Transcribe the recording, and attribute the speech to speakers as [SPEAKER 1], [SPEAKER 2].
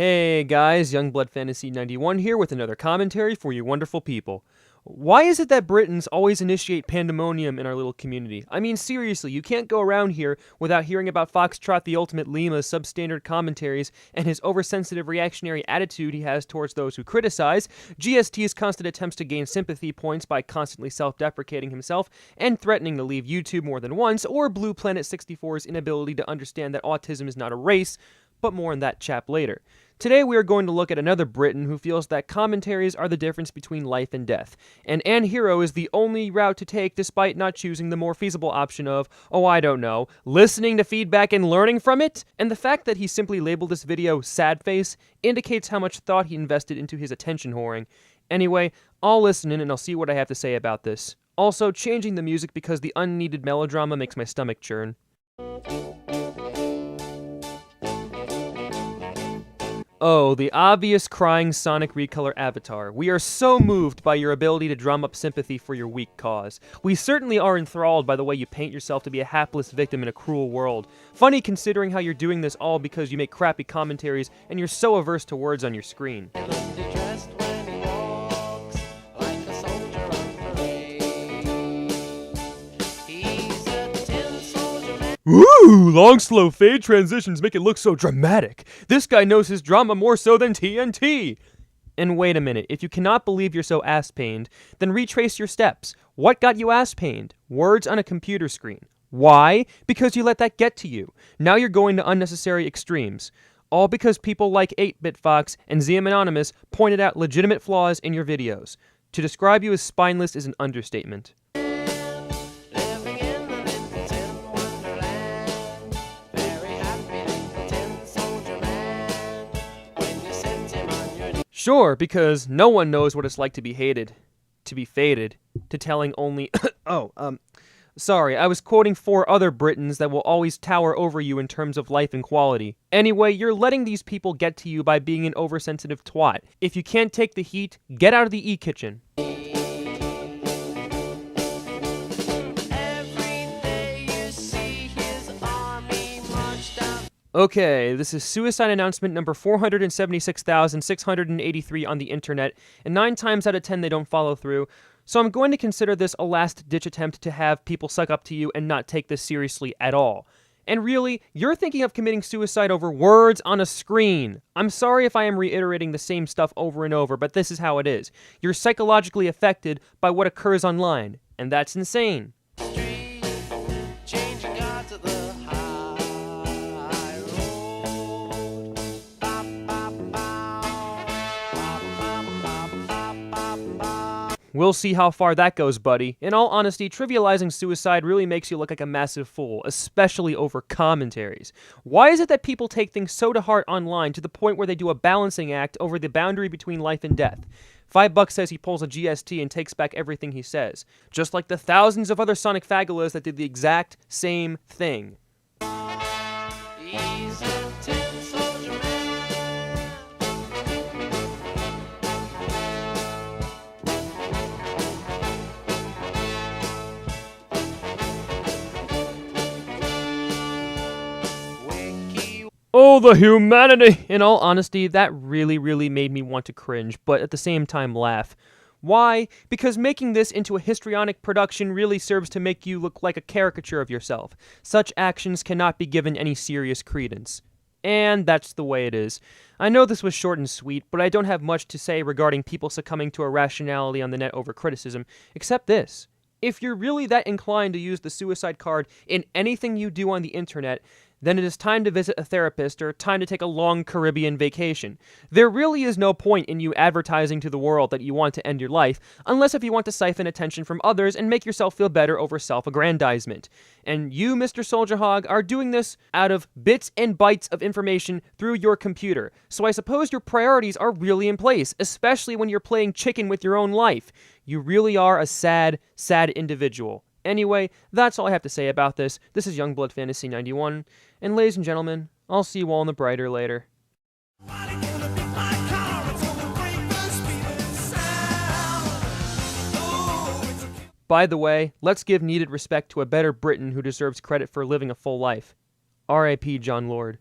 [SPEAKER 1] Hey guys, Youngblood Fantasy 91 here with another commentary for you wonderful people. Why is it that Britons always initiate pandemonium in our little community? I mean, seriously, you can't go around here without hearing about Foxtrot the Ultimate Lima's substandard commentaries and his oversensitive reactionary attitude he has towards those who criticize, GST's constant attempts to gain sympathy points by constantly self-deprecating himself and threatening to leave YouTube more than once, or Blue Planet 64's inability to understand that autism is not a race, but more on that chap later. Today we are going to look at another Briton who feels that commentaries are the difference between life and death, and Hero is the only route to take despite not choosing the more feasible option of, oh I don't know, listening to feedback and learning from it? And the fact that he simply labeled this video sad face indicates how much thought he invested into his attention whoring. Anyway, I'll listen in and I'll see what I have to say about this. Also, changing the music because the unneeded melodrama makes my stomach churn. Oh, the obvious crying Sonic Recolor avatar. We are so moved by your ability to drum up sympathy for your weak cause. We certainly are enthralled by the way you paint yourself to be a hapless victim in a cruel world. Funny considering how you're doing this all because you make crappy commentaries and you're so averse to words on your screen. Ooh, long slow fade transitions make it look so dramatic. This guy knows his drama more so than TNT. And wait a minute, if you cannot believe you're so ass-pained, then retrace your steps. What got you ass-pained? Words on a computer screen. Why? Because you let that get to you. Now you're going to unnecessary extremes. All because people like 8-Bit Fox and ZM Anonymous pointed out legitimate flaws in your videos. To describe you as spineless is an understatement. Sure, because no one knows what it's like to be hated, to be faded, to telling only sorry, I was quoting 4 other Britons that will always tower over you in terms of life and quality. Anyway, you're letting these people get to you by being an oversensitive twat. If you can't take the heat, get out of the e-kitchen. Okay, this is suicide announcement number 476,683 on the internet, and 9 times out of 10 they don't follow through, so I'm going to consider this a last-ditch attempt to have people suck up to you and not take this seriously at all. And really, you're thinking of committing suicide over words on a screen. I'm sorry if I am reiterating the same stuff over and over, but this is how it is. You're psychologically affected by what occurs online, and that's insane. We'll see how far that goes, buddy. In all honesty, trivializing suicide really makes you look like a massive fool, especially over commentaries. Why is it that people take things so to heart online to the point where they do a balancing act over the boundary between life and death? $5 says he pulls a GST and takes back everything he says, just like the thousands of other Sonic Fagulas that did the exact same thing. Oh, the humanity! In all honesty, that really made me want to cringe, but at the same time laugh. Why? Because making this into a histrionic production really serves to make you look like a caricature of yourself. Such actions cannot be given any serious credence. And that's the way it is. I know this was short and sweet, but I don't have much to say regarding people succumbing to irrationality on the net over criticism, except this. If you're really that inclined to use the suicide card in anything you do on the internet, then it is time to visit a therapist or time to take a long Caribbean vacation. There really is no point in you advertising to the world that you want to end your life, unless if you want to siphon attention from others and make yourself feel better over self-aggrandizement. And you, Mr. Soldier Hog, are doing this out of bits and bytes of information through your computer. So I suppose your priorities are really in place, especially when you're playing chicken with your own life. You really are a sad individual. Anyway, that's all I have to say about this. This is Youngblood Fantasy 91, and ladies and gentlemen, I'll see you all in the brighter later. By the way, let's give needed respect to a better Briton who deserves credit for living a full life. R.I.P. John Lord.